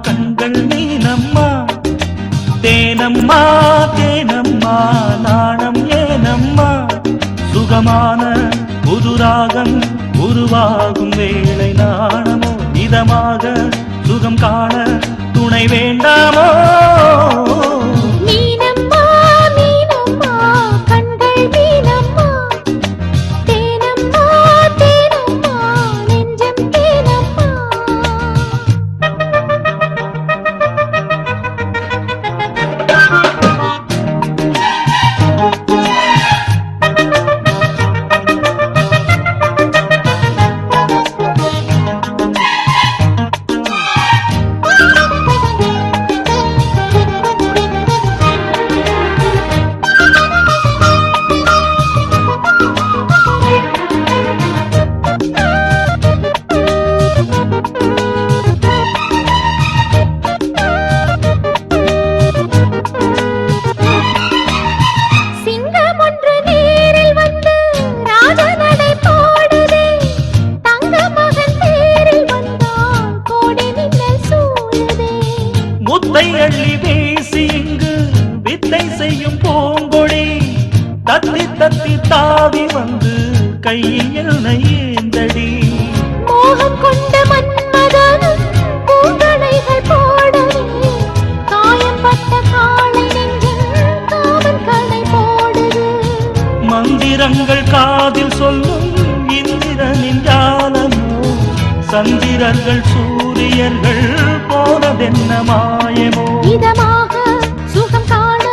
கண்கள் மீனம்மா தேனம்மா தேனம்மா நாணம் ஏனம்மா சுகமான புதுராகம் உருவாகும் வேளை நாணமோ இதமாக சுகம் காண துணை வேண்டாமோ அள்ளி வீசி இங்கு வித்தை செய்யும் பூங்கொடி தத்தி தத்தி தாவி வந்து கையில் ஏந்தடி மோகம் கொண்ட மன்மதனும் பூங்களைகள் போடவே காயப்பட்ட காளை நெஞ்சில் காமன் களை போடுது மந்திரங்கள் காதில் சொல்லும் இந்திரனின் ஜாலமோ சந்திரர்கள் சூரியர்கள் போனதென்ன மாயமோ இதமாக சுகம் காண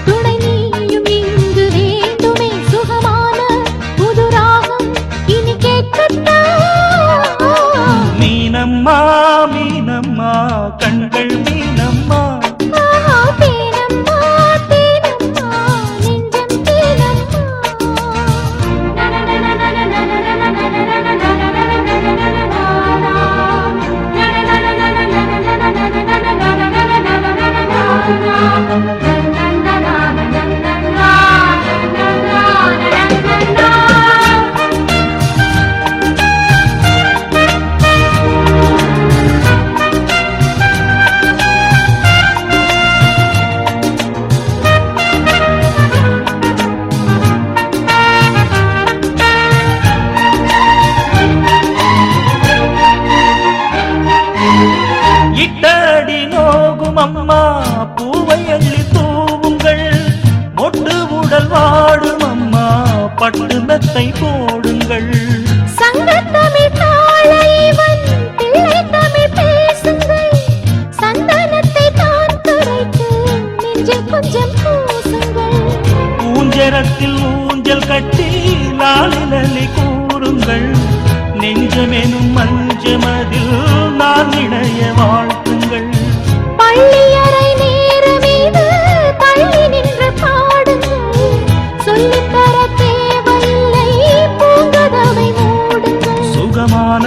துணை நீயும் இங்கு வேண்டுமே சுகமான புதுராகம் இனி கேட்கட்டா மீனம்மா மீனம்மா கண்கள் மீனம்மா இட்டடி நோகும் அம்மா பூவை அள்ளி தூவுங்கள் மொட்டு உடல் வாடும் அம்மா பட்டு மெத்தை போடுங்கள் சங்கத்தமிழ் தாளைவன் பிள்ளை தமிழ் பேசுங்கள் சந்தனத்தை தான் துரைத்து நெஞ்சில் கொஞ்சம் பூசுங்கள் ஊஞ்சரத்தில் ஊஞ்சல் கட்டி லாலிலி கூறுங்கள் நெஞ்சமெனும் மஞ்சமதில் நான் இணைய வாழ்த்துங்கள் பள்ளியறை நேர மீது தள்ளி நின்று பாடுங்கள் சொல்லித்தர தேவையில்லை பூங்கதவை மூடுங்கள் சுகமான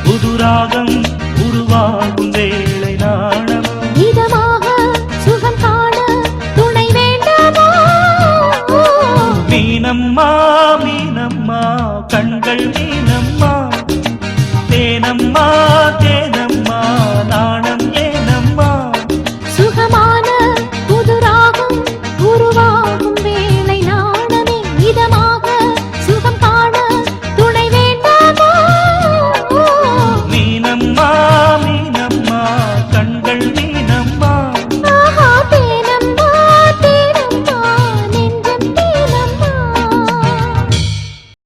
புதுராகம் உருவாகும் வேளை நாணம் இதமாக சுகம் காண துணை வேண்டாமோ மீனம்மா மீனம்மா கண்கள் மீனம்மா